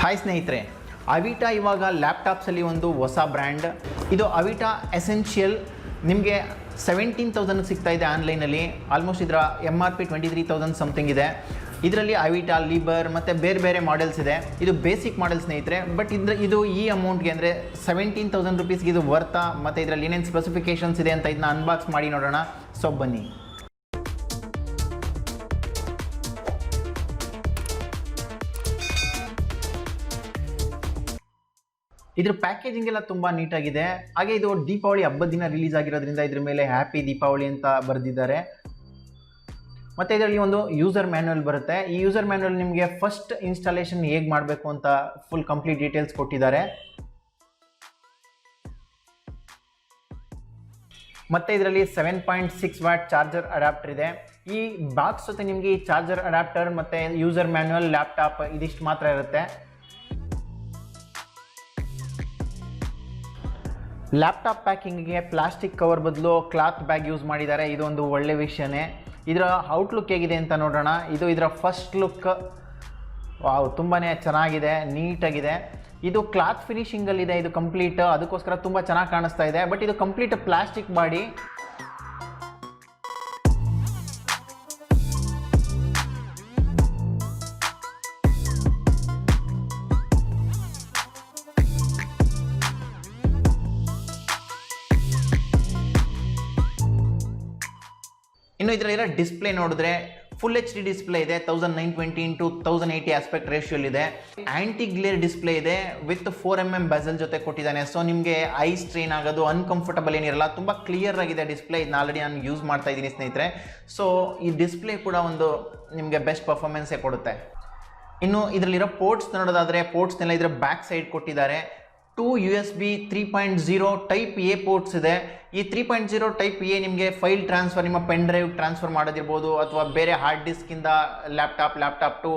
Hi ಸ್ನೇಹಿತರೆ, ಅವಿಟಾ ಇವಾಗ ಲ್ಯಾಪ್ಟಾಪ್ಸಲ್ಲಿ ಒಂದು ಹೊಸ ಬ್ರ್ಯಾಂಡ್. ಇದು ಅವಿಟಾ ಎಸೆನ್ಷಿಯಲ್. ನಿಮಗೆ 17,000 ಸಿಗ್ತಾ ಇದೆ ಆನ್ಲೈನಲ್ಲಿ. ಆಲ್ಮೋಸ್ಟ್ ಇದರ MRP 23,000 ಸಮಥಿಂಗ್ ಇದೆ. ಇದರಲ್ಲಿ ಅವಿಟಾ ಲಿಬರ್ ಮತ್ತು ಬೇರೆ ಬೇರೆ ಮಾಡೆಲ್ಸ್ ಇದೆ. ಇದು ಬೇಸಿಕ್ ಮಾಡೆಲ್ ಸ್ನೇಹಿತರೆ. ಬಟ್ ಇದು ಈ ಅಮೌಂಟ್ಗೆ ಅಂದರೆ 17,000 ರುಪೀಸ್ಗೆ ಇದು ವರ್ತಾ ಮತ್ತು ಇದರಲ್ಲಿ ಏನೇನು ಸ್ಪೆಸಿಫಿಕೇಷನ್ಸ್ ಇದೆ ಅಂತ ಇದನ್ನ ಅನ್ಬಾಕ್ಸ್ ಮಾಡಿ ನೋಡೋಣ. ಸೊ ಬನ್ನಿ. ಇದ್ರ ಪ್ಯಾಕೇಜಿಂಗ್ ಎಲ್ಲ ತುಂಬ ನೀಟಾಗಿದೆ. ಹಾಗೆ ಇದು ದೀಪಾವಳಿ ಹಬ್ಬದ ದಿನ ರಿಲೀಸ್ ಆಗಿರೋದ್ರಿಂದ ಇದ್ರ ಮೇಲೆ ಹ್ಯಾಪಿ ದೀಪಾವಳಿ ಅಂತ ಬರೆದಿದ್ದಾರೆ. ಮತ್ತು ಇದರಲ್ಲಿ ಒಂದು ಯೂಸರ್ ಮ್ಯಾನ್ಯುವಲ್ ಬರುತ್ತೆ. ಈ ಯೂಸರ್ ಮ್ಯಾನ್ಯುವಲ್ ನಿಮಗೆ ಫಸ್ಟ್ ಇನ್ಸ್ಟಾಲೇಷನ್ ಹೇಗೆ ಮಾಡಬೇಕು ಅಂತ ಫುಲ್ ಕಂಪ್ಲೀಟ್ ಡೀಟೇಲ್ಸ್ ಕೊಟ್ಟಿದ್ದಾರೆ. ಮತ್ತು ಇದರಲ್ಲಿ 7.6 ವ್ಯಾಟ್ ಚಾರ್ಜರ್ ಅಡಾಪ್ಟರ್ ಇದೆ. ಈ ಬಾಕ್ಸ್ ಜೊತೆ ನಿಮಗೆ ಈ ಚಾರ್ಜರ್ ಅಡಾಪ್ಟರ್ ಮತ್ತು ಯೂಸರ್ ಮ್ಯಾನ್ಯುವಲ್, ಲ್ಯಾಪ್ಟಾಪ್ ಇದಿಷ್ಟು ಮಾತ್ರ ಇರುತ್ತೆ. ಲ್ಯಾಪ್ಟಾಪ್ ಪ್ಯಾಕಿಂಗ್ಗೆ ಪ್ಲಾಸ್ಟಿಕ್ ಕವರ್ ಬದಲು ಕ್ಲಾತ್ ಬ್ಯಾಗ್ ಯೂಸ್ ಮಾಡಿದ್ದಾರೆ. ಇದೊಂದು ಒಳ್ಳೆ ವಿಷಯನೇ. ಇದರ ಔಟ್ಲುಕ್ ಹೇಗಿದೆ ಅಂತ ನೋಡೋಣ. ಇದು ಇದರ ಫಸ್ಟ್ ಲುಕ್. ವಾವ್, ತುಂಬಾ ಚೆನ್ನಾಗಿದೆ, ನೀಟಾಗಿದೆ. ಇದು ಕ್ಲಾತ್ ಫಿನಿಶಿಂಗಲ್ಲಿದೆ. ಇದು ಕಂಪ್ಲೀಟ್, ಅದಕ್ಕೋಸ್ಕರ ತುಂಬ ಚೆನ್ನಾಗಿ ಕಾಣಿಸ್ತಾ ಇದೆ. ಬಟ್ ಇದು ಕಂಪ್ಲೀಟ್ ಪ್ಲಾಸ್ಟಿಕ್ ಬಾಡಿ. ಇನ್ನು ಇದರಲ್ಲಿರೋ ಡಿಸ್ಪ್ಲೇ ನೋಡಿದ್ರೆ ಫುಲ್ HD ಡಿಸ್ಪ್ಲೇ ಇದೆ. 1920 x 1080 ಆಸ್ಪೆಕ್ಟ್ ರೇಷಿಯೋಲ್ ಇದೆ. ಆಂಟಿ ಗ್ಲೇರ್ ಡಿಸ್ಪ್ಲೇ ಇದೆ ವಿತ್ 4mm ಬೆಜಲ್ ಜೊತೆ ಕೊಟ್ಟಿದ್ದಾನೆ. ಸೊ ನಿಮಗೆ ಐ ಸ್ಟ್ರೈನ್ ಆಗೋದು, ಅನ್ಕಂಫರ್ಟಬಲ್ ಏನಿರಲ್ಲ. ತುಂಬ ಕ್ಲಿಯರ್ ಆಗಿದೆ ಡಿಸ್ಪ್ಲೇ. ಇದನ್ನ ಆಲ್ರೆಡಿ ನಾನು ಯೂಸ್ ಮಾಡ್ತಾ ಇದ್ದೀನಿ ಸ್ನೇಹಿತರೆ. ಸೊ ಈ ಡಿಸ್ಪ್ಲೇ ಕೂಡ ಒಂದು ನಿಮಗೆ ಬೆಸ್ಟ್ ಪರ್ಫಾರ್ಮೆನ್ಸೇ ಕೊಡುತ್ತೆ. ಇನ್ನು ಇದರಲ್ಲಿರೋ ಪೋರ್ಟ್ಸ್ ನೋಡೋದಾದರೆ ಪೋರ್ಟ್ಸ್ನೆಲ್ಲ ಇದರ ಬ್ಯಾಕ್ ಸೈಡ್ ಕೊಟ್ಟಿದ್ದಾರೆ. 2 USB 3.0 ಟೈಪ್ ಎ ಪೋರ್ಟ್ಸ್ ಇದೆ. ಈ 3.0 ಟೈಪ್ ಎ ನಿಮಗೆ ಫೈಲ್ ಟ್ರಾನ್ಸ್ಫರ್, ನಿಮ್ಮ ಪೆನ್ ಡ್ರೈವ್ ಟ್ರಾನ್ಸ್ಫರ್ ಮಾಡೋದಿರ್ಬೋದು, ಅಥವಾ ಬೇರೆ ಹಾರ್ಡ್ ಡಿಸ್ಕಿಂದ ಲ್ಯಾಪ್ಟಾಪ್ ಟು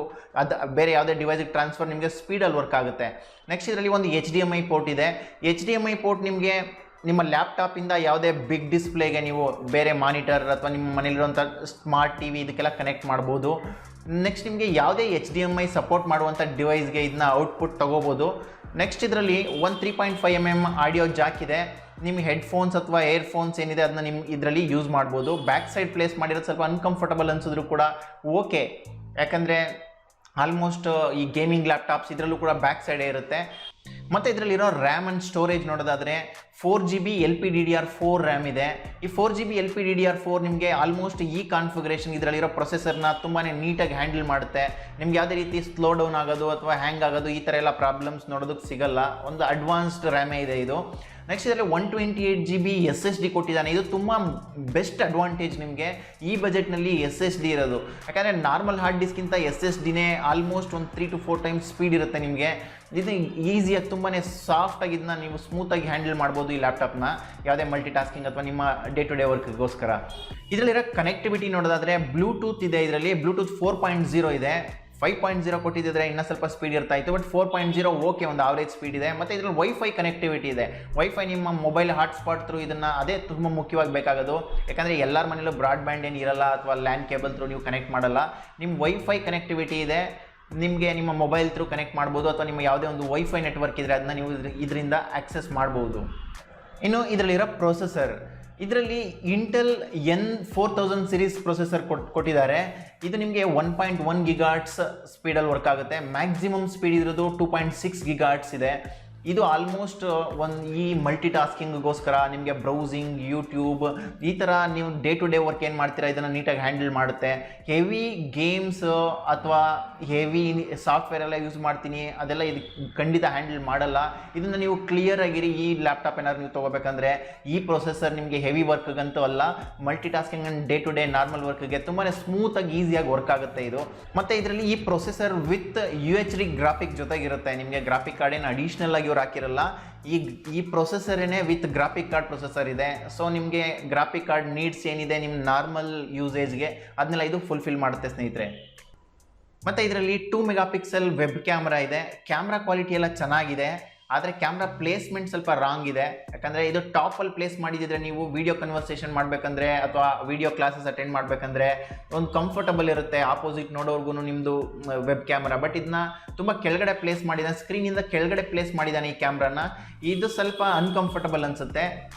ಬೇರೆ ಯಾವುದೇ ಡಿವೈಸಿಗೆ ಟ್ರಾನ್ಸ್ಫರ್ ನಿಮಗೆ ಸ್ಪೀಡಲ್ಲಿ ವರ್ಕ್ ಆಗುತ್ತೆ. ನೆಕ್ಸ್ಟ್ ಇದರಲ್ಲಿ ಒಂದು HDMI ಪೋರ್ಟ್ ಇದೆ. HDMI ಪೋರ್ಟ್ ನಿಮಗೆ ನಿಮ್ಮ ಲ್ಯಾಪ್ಟಾಪಿಂದ ಯಾವುದೇ ಬಿಗ್ ಡಿಸ್ಪ್ಲೇಗೆ ನೀವು ಬೇರೆ ಮಾನಿಟರ್ ಅಥವಾ ನಿಮ್ಮ ಮನೇಲಿರುವಂಥ ಸ್ಮಾರ್ಟ್ TV ಇದಕ್ಕೆಲ್ಲ ಕನೆಕ್ಟ್ ಮಾಡ್ಬೋದು. ನೆಕ್ಸ್ಟ್ ನಿಮಗೆ ಯಾವುದೇ HDMI ಸಪೋರ್ಟ್ ಮಾಡುವಂಥ ಡಿವೈಸ್ಗೆ ಇದನ್ನ ಔಟ್ಪುಟ್ ತೊಗೋಬೋದು. ನೆಕ್ಸ್ಟ್ ಇದರಲ್ಲಿ ಒಂದು 3.5mm ಆಡಿಯೋ ಜಾಕ್ ಇದೆ. ನಿಮ್ಮ ಹೆಡ್ಫೋನ್ಸ್ ಅಥವಾ ಏರ್ಫೋನ್ಸ್ ಏನಿದೆ ಅದನ್ನ ನಿಮ್ಮ ಇದರಲ್ಲಿ ಯೂಸ್ ಮಾಡ್ಬೋದು. ಬ್ಯಾಕ್ ಸೈಡ್ ಪ್ಲೇಸ್ ಮಾಡಿರೋದು ಸ್ವಲ್ಪ ಅನ್ಕಂಫರ್ಟಬಲ್ ಅನ್ಸಿದ್ರು ಕೂಡ ಓಕೆ, ಯಾಕಂದರೆ ಆಲ್ಮೋಸ್ಟ್ ಈ ಗೇಮಿಂಗ್ ಲ್ಯಾಪ್ಟಾಪ್ಸ್ ಇದರಲ್ಲೂ ಕೂಡ ಬ್ಯಾಕ್ ಸೈಡೇ ಇರುತ್ತೆ. ಮತ್ತು ಇದರಲ್ಲಿರೋ ರ್ಯಾಮ್ ಆ್ಯಂಡ್ ಸ್ಟೋರೇಜ್ ನೋಡೋದಾದರೆ 4GB LPDDR4 ರ್ಯಾಮ್ ಇದೆ. ಈ 4GB LPDDR4 ನಿಮಗೆ ಆಲ್ಮೋಸ್ಟ್ ಈ ಕಾನ್ಫಿಗರೇಷನ್ ಇದರಲ್ಲಿರೋ ಪ್ರೊಸೆಸರ್ನ ತುಂಬಾ ನೀಟಾಗಿ ಹ್ಯಾಂಡಲ್ ಮಾಡುತ್ತೆ. ನಿಮ್ಗೆ ಯಾವುದೇ ರೀತಿ ಸ್ಲೋ ಡೌನ್ ಆಗೋದು ಅಥವಾ ಹ್ಯಾಂಗ್ ಆಗೋದು ಈ ಥರ ಎಲ್ಲ ಪ್ರಾಬ್ಲಮ್ಸ್ ನೋಡೋದಕ್ಕೆ ಸಿಗಲ್ಲ. ಒಂದು ಅಡ್ವಾನ್ಸ್ಡ್ ರ್ಯಾಮೇ ಇದೆ ಇದು. ನೆಕ್ಸ್ಟ್ ಇದರಲ್ಲಿ 128GB SSD ಕೊಟ್ಟಿದ್ದಾನೆ. ಇದು ತುಂಬ ಬೆಸ್ಟ್ ಅಡ್ವಾಂಟೇಜ್ ನಿಮಗೆ ಈ ಬಜೆಟ್ನಲ್ಲಿ SSD ಇರೋದು. ಯಾಕಂದರೆ ನಾರ್ಮಲ್ ಹಾರ್ಡ್ ಡಿಸ್ಕ್ಗಿಂತ SSDನೇ ಆಲ್ಮೋಸ್ಟ್ ಒಂದು 3 to 4 ಟೈಮ್ಸ್ ಸ್ಪೀಡ್ ಇರುತ್ತೆ ನಿಮಗೆ. ಇದು ಈಸಿಯಾಗಿ ತುಂಬಾ ಸಾಫ್ಟಾಗಿ ಇದನ್ನ ನೀವು ಸ್ಮೂತಾಗಿ ಹ್ಯಾಂಡಲ್ ಮಾಡ್ಬೋದು ಈ ಲ್ಯಾಪ್ಟಾಪ್ನ, ಯಾವುದೇ ಮಲ್ಟಿ ಟಾಸ್ಕಿಂಗ್ ಅಥವಾ ನಿಮ್ಮ ಡೇ ಟು ಡೇ ವರ್ಕ್ಗೋಸ್ಕರ. ಇದರಲ್ಲಿರೋ ಕನೆಕ್ಟಿವಿಟಿ ನೋಡೋದಾದರೆ ಬ್ಲೂಟೂತ್ ಇದೆ. ಇದರಲ್ಲಿ ಬ್ಲೂಟೂತ್ 4.0 ಇದೆ. 5.0 ಕೊಟ್ಟಿದ್ದರೆ ಇನ್ನೂ ಸ್ವಲ್ಪ ಸ್ಪೀಡ್ ಇರ್ತಾ ಇತ್ತು. ಬಟ್ 4.0 ಓಕೆ, ಒಂದು ಆವ್ರೇಜ್ ಸ್ಪೀಡ್ ಇದೆ. ಮತ್ತು ಇದರಲ್ಲಿ ವೈಫೈ ಕನೆಕ್ಟಿವಿಟಿ ಇದೆ. ವೈಫೈ ನಿಮ್ಮ ಮೊಬೈಲ್ ಹಾಟ್ಸ್ಪಾಟ್ ಥ್ರೂ ಇದನ್ನು ಅದೇ ತುಂಬ ಮುಖ್ಯವಾಗಿ ಬೇಕಾಗೋದು. ಯಾಕಂದರೆ ಎಲ್ಲರ ಮನೇಲೂ ಬ್ರಾಡ್ಬ್ಯಾಂಡ್ ಏನು ಇರಲ್ಲ ಅಥವಾ ಲ್ಯಾನ್ ಕೇಬಲ್ ಥ್ರೂ ನೀವು ಕನೆಕ್ಟ್ ಮಾಡಲ್ಲ. ನಿಮ್ಮ ವೈಫೈ ಕನೆಕ್ಟಿವಿಟಿ ಇದೆ. ನಿಮಗೆ ನಿಮ್ಮ ಮೊಬೈಲ್ ಥ್ರೂ ಕನೆಕ್ಟ್ ಮಾಡ್ಬೋದು ಅಥವಾ ನಿಮ್ಮ ಯಾವುದೇ ಒಂದು ವೈಫೈ ನೆಟ್ವರ್ಕ್ ಇದ್ದರೆ ಅದನ್ನ ನೀವು ಇದರಿಂದ ಆಕ್ಸೆಸ್ ಮಾಡ್ಬೋದು. ಇನ್ನು ಇದರಲ್ಲಿರೋ ಪ್ರೊಸೆಸರ್, ಇದರಲ್ಲಿ ಇಂಟೆಲ್ N4000 ಸೀರೀಸ್ ಪ್ರೊಸೆಸರ್ ಕೊಟ್ಟಿದ್ದಾರೆ. ಇದು ನಿಮಗೆ 1.1 GHz ಸ್ಪೀಡಲ್ಲಿ ವರ್ಕ್ ಆಗುತ್ತೆ. ಮ್ಯಾಕ್ಸಿಮಮ್ ಸ್ಪೀಡ್ ಇರೋದು 2.6 GHz ಇದೆ. ಇದು ಆಲ್ಮೋಸ್ಟ್ ಈ ಮಲ್ಟಿ ಟಾಸ್ಕಿಂಗ್ಗೋಸ್ಕರ ನಿಮಗೆ ಬ್ರೌಸಿಂಗ್, ಯೂಟ್ಯೂಬ್ ಈ ಥರ ನೀವು ಡೇ ಟು ಡೇ ವರ್ಕ್ ಏನು ಮಾಡ್ತೀರಾ ಇದನ್ನು ನೀಟಾಗಿ ಹ್ಯಾಂಡಲ್ ಮಾಡುತ್ತೆ. ಹೆವಿ ಗೇಮ್ಸ್ ಅಥವಾ ಹೆವಿ ಸಾಫ್ಟ್ವೇರ್ ಎಲ್ಲ ಯೂಸ್ ಮಾಡ್ತೀನಿ ಅದೆಲ್ಲ ಇದು ಖಂಡಿತ ಹ್ಯಾಂಡಲ್ ಮಾಡಲ್ಲ. ಇದನ್ನು ನೀವು ಕ್ಲಿಯರ್ ಆಗಿರಿ. ಈ ಲ್ಯಾಪ್ಟಾಪ್ ಏನಾದ್ರು ನೀವು ತೊಗೋಬೇಕಂದ್ರೆ ಈ ಪ್ರೊಸೆಸರ್ ನಿಮಗೆ ಹೆವಿ ವರ್ಕ್ಗಂತೂ ಅಲ್ಲ, multi tasking and day to day normal ವರ್ಕ್ಗೆ ತುಂಬಾ ಸ್ಮೂತಾಗಿ ಈಸಿಯಾಗಿ ವರ್ಕ್ ಆಗುತ್ತೆ ಇದು. ಮತ್ತು ಇದರಲ್ಲಿ ಈ ಪ್ರೊಸೆಸರ್ ವಿತ್ UHD ಗ್ರಾಫಿಕ್ ಜೊತೆಗಿರುತ್ತೆ. ನಿಮಗೆ ಗ್ರಾಫಿಕ್ ಕಾರ್ಡ್ ಏನು ಅಡಿಷ್ನಲ್ ಆಗಿ ಹಾಕಿರಲ್ಲ. ಈ ಪ್ರೊಸೆಸರ್ ಏನೇ ವಿತ್ ಗ್ರಾಫಿಕ್ ಕಾರ್ಡ್ ಪ್ರೊಸೆಸರ್ ಇದೆ. ಸೊ ನಿಮಗೆ ಗ್ರಾಫಿಕ್ ಕಾರ್ಡ್ ನೀಡ್ಸ್ ಏನಿದೆ ನಿಮ್ಮ ನಾರ್ಮಲ್ ಯೂಸೇಜ್ಗೆ ಅದನ್ನೆಲ್ಲ ಇದು ಫುಲ್ಫಿಲ್ ಮಾಡುತ್ತೆ ಸ್ನೇಹಿತರೆ. ಮತ್ತು ಇದರಲ್ಲಿ 2 MP ವೆಬ್ ಕ್ಯಾಮ್ರಾ ಇದೆ. ಕ್ಯಾಮ್ರಾ ಕ್ವಾಲಿಟಿ ಎಲ್ಲ ಚೆನ್ನಾಗಿದೆ. ಆದರೆ ಕ್ಯಾಮ್ರಾ ಪ್ಲೇಸ್ಮೆಂಟ್ ಸ್ವಲ್ಪ ರಾಂಗ್ ಇದೆ. ಯಾಕಂದರೆ ಇದು ಟಾಪಲ್ಲಿ ಪ್ಲೇಸ್ ಮಾಡಿದಿದ್ರೆ ನೀವು ವಿಡಿಯೋ ಕನ್ವರ್ಸೇಷನ್ ಮಾಡಬೇಕಂದ್ರೆ ಅಥವಾ ವಿಡಿಯೋ ಕ್ಲಾಸಸ್ ಅಟೆಂಡ್ ಮಾಡಬೇಕಂದ್ರೆ ಒಂದು ಕಂಫರ್ಟಬಲ್ ಇರುತ್ತೆ ಆಪೋಸಿಟ್ ನೋಡೋರ್ಗು ನಿಮ್ಮದು ವೆಬ್ ಕ್ಯಾಮ್ರಾ. ಬಟ್ ಇದನ್ನ ತುಂಬ ಕೆಳಗಡೆ ಪ್ಲೇಸ್ ಮಾಡಿದ್ದಾನೆ, ಸ್ಕ್ರೀನಿಂದ ಕೆಳಗಡೆ ಪ್ಲೇಸ್ ಮಾಡಿದ್ದಾನೆ ಈ ಕ್ಯಾಮ್ರಾನ. ಇದು ಸ್ವಲ್ಪ ಅನ್ಕಂಫರ್ಟಬಲ್ ಅನಿಸುತ್ತೆ.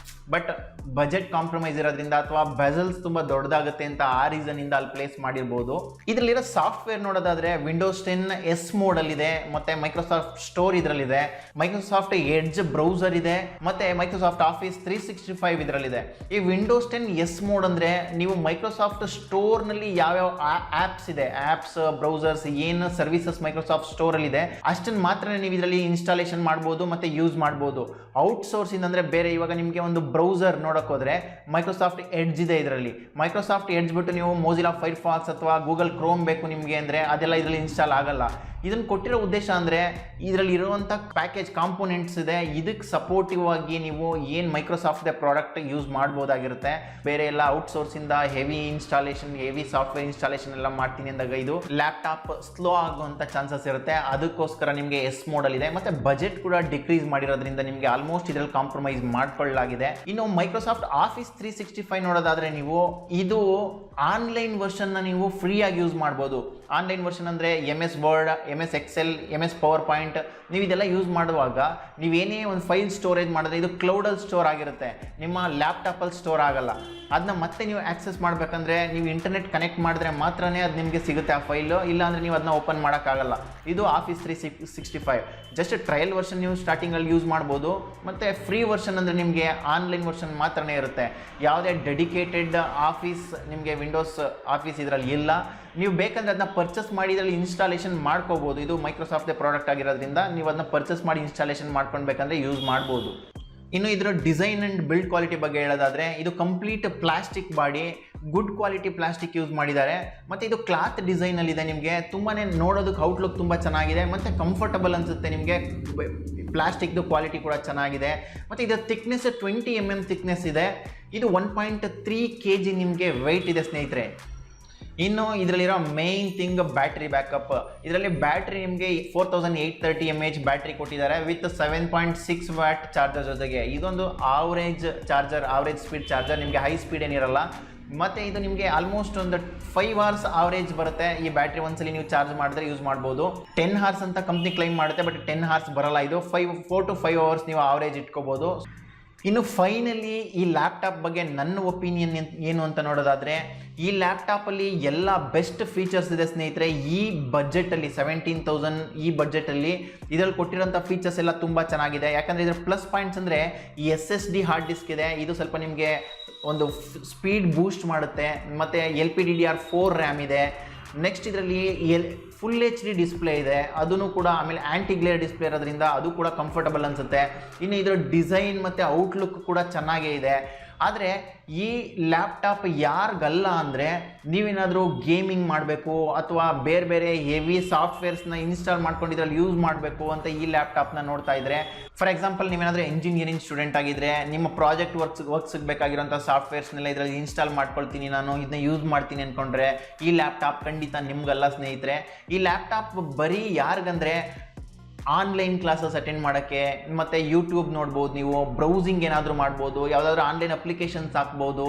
ಬಟ್ ಬಜೆಟ್ ಕಾಂಪ್ರಮೈಸ್ ಇರೋದ್ರಿಂದ ಅಥವಾ ಬೆಸಲ್ಸ್ ತುಂಬ ದೊಡ್ಡದಾಗುತ್ತೆ ಅಂತ ಆ ರೀಸನಿಂದ ಅಲ್ಲಿ ಪ್ಲೇಸ್ ಮಾಡಿರ್ಬೋದು. ಇದರಲ್ಲಿರೋ ಸಾಫ್ಟ್ವೇರ್ ನೋಡೋದಾದರೆ ವಿಂಡೋಸ್ 10 ಎಸ್ ಮೋಡಲ್ಲಿದೆ, ಮತ್ತು ಮೈಕ್ರೋಸಾಫ್ಟ್ ಸ್ಟೋರ್ ಇದರಲ್ಲಿದೆ, ಮೈಕ್ರೋಸಾಫ್ಟ್ ಎಡ್ಜ್ ಬ್ರೌಸರ್ ಇದೆ, ಮತ್ತು ಮೈಕ್ರೋಸಾಫ್ಟ್ ಆಫೀಸ್ 365 ಇದರಲ್ಲಿದೆ. ಈ ವಿಂಡೋಸ್ 10 ಎಸ್ ಮೋಡ್ ಅಂದರೆ ನೀವು ಮೈಕ್ರೋಸಾಫ್ಟ್ ಸ್ಟೋರ್ನಲ್ಲಿ ಯಾವ್ಯಾವ ಆ್ಯಪ್ಸ್ ಇದೆ, ಆ್ಯಪ್ಸ್ ಬ್ರೌಸರ್ಸ್ ಏನು ಸರ್ವಿಸಸ್ ಮೈಕ್ರೋಸಾಫ್ಟ್ ಸ್ಟೋರಲ್ಲಿದೆ ಅಷ್ಟನ್ನು ಮಾತ್ರ ನೀವು ಇದರಲ್ಲಿ ಇನ್ಸ್ಟಾಲೇಷನ್ ಮಾಡ್ಬೋದು ಮತ್ತು ಯೂಸ್ ಮಾಡ್ಬೋದು. ಔಟ್ಸೋರ್ಸಿಂದ ಅಂದರೆ ಬೇರೆ ಇವಾಗ ನಿಮಗೆ ಒಂದು ಬ್ರೌಸರ್ ನೋಡೋಕೆ ಹೋದರೆ ಮೈಕ್ರೋಸಾಫ್ಟ್ ಎಡ್ಜ್ ಇದೆ ಇದರಲ್ಲಿ. ಮೈಕ್ರೋಸಾಫ್ಟ್ ಎಡ್ಜ್ ಬಿಟ್ಟು ನೀವು ಮೊಜಿಲಾ ಫೈರ್ಫಾಕ್ಸ್ ಅಥವಾ ಗೂಗಲ್ ಕ್ರೋಮ್ ಬೇಕು ನಿಮಗೆ ಅಂದರೆ ಅದೆಲ್ಲ ಇದರಲ್ಲಿ ಇನ್ಸ್ಟಾಲ್ ಆಗಲ್ಲ. ಇದನ್ನು ಕೊಟ್ಟಿರೋ ಉದ್ದೇಶ ಅಂದರೆ ಇದರಲ್ಲಿ ಇರುವಂಥ ಪ್ಯಾಕೇಜ್ ಕಾಂಪೋನೆಂಟ್ಸ್ ಇದೆ, ಇದಕ್ಕೆ ಸಪೋರ್ಟಿವ್ ಆಗಿ ನೀವು ಏನು ಮೈಕ್ರೋಸಾಫ್ಟ್ದೇ ಪ್ರಾಡಕ್ಟ್ ಯೂಸ್ ಮಾಡ್ಬೋದಾಗಿರುತ್ತೆ. ಬೇರೆ ಎಲ್ಲ ಔಟ್ಸೋರ್ಸಿಂದ heavy installation, heavy software installation ಎಲ್ಲ ಮಾಡ್ತೀನಿ ಅಂದಾಗ ಇದು ಲ್ಯಾಪ್ಟಾಪ್ ಸ್ಲೋ ಆಗುವಂಥ ಚಾನ್ಸಸ್ ಇರುತ್ತೆ. ಅದಕ್ಕೋಸ್ಕರ ನಿಮಗೆ ಎಸ್ ಮೋಡಲ್ಲಿದೆ. ಮತ್ತು ಬಜೆಟ್ ಕೂಡ ಡಿಕ್ರೀಸ್ ಮಾಡಿರೋದ್ರಿಂದ ನಿಮಗೆ ಆಲ್ಮೋಸ್ಟ್ ಇದರಲ್ಲಿ ಕಾಂಪ್ರಮೈಸ್ ಮಾಡ್ಕೊಳ್ಳಲಾಗಿದೆ. ಇನ್ನು ಮೈಕ್ರೋಸಾಫ್ಟ್ ಆಫೀಸ್ 365 ನೋಡೋದಾದರೆ ನೀವು ಇದು ಆನ್ಲೈನ್ ವರ್ಷನ್ನ ನೀವು ಫ್ರೀಯಾಗಿ ಯೂಸ್ ಮಾಡ್ಬೋದು. ಆನ್ಲೈನ್ ವರ್ಷನ್ ಅಂದರೆ MS word, MS excel, MS PowerPoint, ನೀವು ಇದೆಲ್ಲ ಯೂಸ್ ಮಾಡುವಾಗ ನೀವೇನೇ ಒಂದು ಫೈಲ್ ಸ್ಟೋರೇಜ್ ಮಾಡಿದ್ರೆ ಇದು ಕ್ಲೌಡಲ್ಲಿ ಸ್ಟೋರ್ ಆಗಿರುತ್ತೆ, ನಿಮ್ಮ ಲ್ಯಾಪ್ಟಾಪಲ್ಲಿ ಸ್ಟೋರ್ ಆಗಲ್ಲ. ಅದನ್ನ ಮತ್ತೆ ನೀವು ಆಕ್ಸೆಸ್ ಮಾಡಬೇಕಂದ್ರೆ ನೀವು ಇಂಟರ್ನೆಟ್ ಕನೆಕ್ಟ್ ಮಾಡಿದ್ರೆ ಮಾತ್ರನೇ ಅದು ನಿಮಗೆ ಸಿಗುತ್ತೆ ಆ ಫೈಲು, ಇಲ್ಲಾಂದರೆ ನೀವು ಅದನ್ನ ಓಪನ್ ಮಾಡೋಕ್ಕಾಗಲ್ಲ. ಇದು ಆಫೀಸ್ 365 ಜಸ್ಟ್ ಟ್ರಯಲ್ ವರ್ಷನ್ ನೀವು ಸ್ಟಾರ್ಟಿಂಗಲ್ಲಿ ಯೂಸ್ ಮಾಡ್ಬೋದು. ಮತ್ತು ಫ್ರೀ ವರ್ಷನ್ ಅಂದರೆ ನಿಮಗೆ ಆನ್ಲೈನ್ ವರ್ಷನ್ ಮಾತ್ರನೇ ಇರುತ್ತೆ. ಯಾವುದೇ ಡೆಡಿಕೇಟೆಡ್ ಆಫೀಸ್ ನಿಮಗೆ ವಿಂಡೋಸ್ ಆಫೀಸ್ ಇದರಲ್ಲಿ ಇಲ್ಲ. ನೀವು ಬೇಕಂದ್ರೆ ಅದನ್ನ ಪರ್ಚೇಸ್ ಮಾಡಿ ಇದರಲ್ಲಿ ಇನ್ಸ್ಟಾಲೇಷನ್ ಮಾಡ್ಕೋಬೋದು. ಇದು ಮೈಕ್ರೋಸಾಫ್ಟ್ದೇ ಪ್ರಾಡಕ್ಟ್ ಆಗಿರೋದ್ರಿಂದ ನೀವು ಅದನ್ನ ಪರ್ಚೇಸ್ ಮಾಡಿ ಇನ್ಸ್ಟಾಲೇಷನ್ ಮಾಡ್ಕೊಳ್ಬೇಕಂದ್ರೆ ಯೂಸ್ ಮಾಡ್ಬೋದು. ಇನ್ನು ಇದರ ಡಿಸೈನ್ ಆ್ಯಂಡ್ ಬಿಲ್ಡ್ ಕ್ವಾಲಿಟಿ ಬಗ್ಗೆ ಹೇಳೋದಾದರೆ ಇದು complete plastic body, good quality plastic use ಮಾಡಿದ್ದಾರೆ. ಮತ್ತು ಇದು ಕ್ಲಾತ್ ಡಿಸೈನಲ್ಲಿದೆ. ನಿಮಗೆ ತುಂಬಾ ನೋಡೋದಕ್ಕೆ ಔಟ್ಲುಕ್ ತುಂಬ ಚೆನ್ನಾಗಿದೆ ಮತ್ತು ಕಂಫರ್ಟಬಲ್ ಅನಿಸುತ್ತೆ. ನಿಮಗೆ ಪ್ಲಾಸ್ಟಿಕ್ದು ಕ್ವಾಲಿಟಿ ಕೂಡ ಚೆನ್ನಾಗಿದೆ. ಮತ್ತು ಇದರ ಥಿಕ್ನೆಸ್ 20 mm ಥಿಕ್ನೆಸ್ ಇದೆ. ಇದು 1.3 kg ನಿಮಗೆ ವೆಯ್ಟ್ ಇದೆ ಸ್ನೇಹಿತರೆ. ಇನ್ನು ಇದರಲ್ಲಿರೋ ಮೇನ್ ಥಿಂಗ್ ಬ್ಯಾಟ್ರಿ ಬ್ಯಾಕಪ್. ಇದರಲ್ಲಿ ಬ್ಯಾಟ್ರಿ ನಿಮಗೆ 4830 mAh ಬ್ಯಾಟ್ರಿ ಕೊಟ್ಟಿದ್ದಾರೆ ವಿತ್ 7.6 ವ್ಯಾಟ್ ಚಾರ್ಜರ್ ಜೊತೆಗೆ. ಇದೊಂದು average charger, average speed charger, ನಿಮಗೆ ಹೈ ಸ್ಪೀಡ್ ಏನಿರಲ್ಲ. ಮತ್ತು ಇದು ನಿಮಗೆ ಆಲ್ಮೋಸ್ಟ್ ಒಂದು 5 hours ಆವರೇಜ್ ಬರುತ್ತೆ. ಈ ಬ್ಯಾಟ್ರಿ ಒಂದ್ಸಲಿ ನೀವು ಚಾರ್ಜ್ ಮಾಡಿದ್ರೆ ಯೂಸ್ ಮಾಡ್ಬೋದು. 10 hours ಅಂತ ಕಂಪ್ನಿ ಕ್ಲೈಮ್ ಮಾಡುತ್ತೆ, ಬಟ್ 10 hours ಬರಲ್ಲ. ಇದು 4 to 5 hours ನೀವು ಆವರೇಜ್ ಇಟ್ಕೋಬೋದು. ಇನ್ನು ಫೈನಲಿ ಈ ಲ್ಯಾಪ್ಟಾಪ್ ಬಗ್ಗೆ ನನ್ನ ಒಪಿನಿಯನ್ ಏನು ಅಂತ ನೋಡೋದಾದರೆ ಈ ಲ್ಯಾಪ್ಟಾಪಲ್ಲಿ ಎಲ್ಲ ಬೆಸ್ಟ್ ಫೀಚರ್ಸ್ ಇದೆ ಸ್ನೇಹಿತರೆ. ಈ ಬಜೆಟಲ್ಲಿ 17,000 ಈ ಬಜೆಟಲ್ಲಿ ಇದರಲ್ಲಿ ಕೊಟ್ಟಿರೋಂಥ ಫೀಚರ್ಸ್ ಎಲ್ಲ ತುಂಬ ಚೆನ್ನಾಗಿದೆ. ಯಾಕಂದರೆ ಇದರ ಪ್ಲಸ್ ಪಾಯಿಂಟ್ಸ್ ಅಂದರೆ ಈ SSD ಹಾರ್ಡ್ ಡಿಸ್ಕ್ ಇದೆ. ಇದು ಸ್ವಲ್ಪ ನಿಮಗೆ ಒಂದು ಸ್ಪೀಡ್ ಬೂಸ್ಟ್ ಮಾಡುತ್ತೆ. ಮತ್ತು LPDDR4 ರ್ಯಾಮ್ ಇದೆ. ನೆಕ್ಸ್ಟ್ ಇದರಲ್ಲಿ ಫುಲ್ HD ಡಿಸ್ಪ್ಲೇ ಇದೆ, ಅದನ್ನು ಕೂಡ. ಆಮೇಲೆ ಆ್ಯಂಟಿ ಗ್ಲೇರ್ ಡಿಸ್ಪ್ಲೇ ಇರೋದ್ರಿಂದ ಅದು ಕೂಡ ಕಂಫರ್ಟಬಲ್ ಅನಿಸುತ್ತೆ. ಇನ್ನು ಇದರ ಡಿಸೈನ್ ಮತ್ತು ಔಟ್ಲುಕ್ ಕೂಡ ಚೆನ್ನಾಗೇ ಇದೆ. ಆದರೆ ಈ ಲ್ಯಾಪ್ಟಾಪ್ ಯಾರಿಗಲ್ಲ ಅಂದರೆ ನೀವೇನಾದರೂ ಗೇಮಿಂಗ್ ಮಾಡಬೇಕು ಅಥವಾ ಬೇರೆ ಬೇರೆ ಹೆವಿ ಸಾಫ್ಟ್ವೇರ್ಸ್ನ ಇನ್ಸ್ಟಾಲ್ ಮಾಡ್ಕೊಂಡು ಇದರಲ್ಲಿ ಯೂಸ್ ಮಾಡಬೇಕು ಅಂತ ಈ ಲ್ಯಾಪ್ಟಾಪ್ನ ನೋಡ್ತಾ ಇದ್ದರೆ, ಫಾರ್ ಎಕ್ಸಾಂಪಲ್ ನೀವೇನಾದರೂ ಎಂಜಿನಿಯರಿಂಗ್ ಸ್ಟೂಡೆಂಟ್ ಆಗಿದ್ದರೆ ನಿಮ್ಮ ಪ್ರಾಜೆಕ್ಟ್ ವರ್ಕ್ಸ್ಗೆ ಬೇಕಾಗಿರೋಂಥ ಸಾಫ್ಟ್ವೇರ್ಸ್ನೆಲ್ಲ ಇದರಲ್ಲಿ ಇನ್ಸ್ಟಾಲ್ ಮಾಡ್ಕೊಳ್ತೀನಿ, ನಾನು ಇದನ್ನ ಯೂಸ್ ಮಾಡ್ತೀನಿ ಅಂದ್ಕೊಂಡ್ರೆ ಈ ಲ್ಯಾಪ್ಟಾಪ್ ಖಂಡಿತ ನಿಮಗಲ್ಲ ಸ್ನೇಹಿತರೆ. ಈ ಲ್ಯಾಪ್ಟಾಪ್ ಬರೀ ಯಾರಿಗಂದರೆ ಆನ್ಲೈನ್ ಕ್ಲಾಸಸ್ ಅಟೆಂಡ್ ಮಾಡೋಕ್ಕೆ, ಮತ್ತು ಯೂಟ್ಯೂಬ್ ನೋಡ್ಬೋದು, ನೀವು ಬ್ರೌಸಿಂಗ್ ಏನಾದರೂ ಮಾಡ್ಬೋದು, ಯಾವುದಾದ್ರೂ ಆನ್ಲೈನ್ ಅಪ್ಲಿಕೇಶನ್ಸ್ ಹಾಕ್ಬೋದು.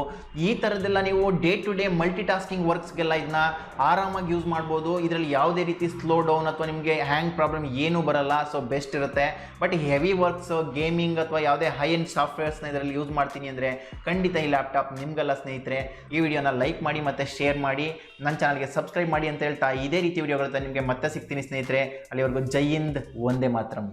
ಈ ಥರದ್ದೆಲ್ಲ ನೀವು day to day multi tasking ವರ್ಕ್ಸ್ಗೆಲ್ಲ ಇದನ್ನ ಆರಾಮಾಗಿ ಯೂಸ್ ಮಾಡ್ಬೋದು. ಇದರಲ್ಲಿ ಯಾವುದೇ ರೀತಿ ಸ್ಲೋ ಡೌನ್ ಅಥವಾ ನಿಮಗೆ ಹ್ಯಾಂಗ್ ಪ್ರಾಬ್ಲಮ್ ಏನೂ ಬರಲ್ಲ. ಸೊ ಬೆಸ್ಟ್ ಇರುತ್ತೆ. ಬಟ್ ಹೆವಿ ವರ್ಕ್ಸ್, ಗೇಮಿಂಗ್ ಅಥವಾ ಯಾವುದೇ ಹೈ ಎಂಡ್ ಸಾಫ್ಟ್ವೇರ್ಸ್ನ ಇದರಲ್ಲಿ ಯೂಸ್ ಮಾಡ್ತೀನಿ ಅಂದರೆ ಖಂಡಿತ ಈ ಲ್ಯಾಪ್ಟಾಪ್ ನಿಮಗಲ್ಲ ಸ್ನೇಹಿತರೆ. ಈ ವಿಡಿಯೋನ ಲೈಕ್ ಮಾಡಿ ಮತ್ತು ಶೇರ್ ಮಾಡಿ, ನನ್ನ ಚಾನಲ್ಗೆ ಸಬ್ಸ್ಕ್ರೈಬ್ ಮಾಡಿ ಅಂತ ಹೇಳ್ತಾ ಇದೇ ರೀತಿ ವಿಡಿಯೋಗಳನ್ನ ನಿಮಗೆ ಮತ್ತೆ ಸಿಗ್ತೀನಿ ಸ್ನೇಹಿತರೆ. ಅಲ್ಲಿವರೆಗೂ ಜೈ ಹಿಂದ್, ಒಂದೇ ಮಾತರಂ.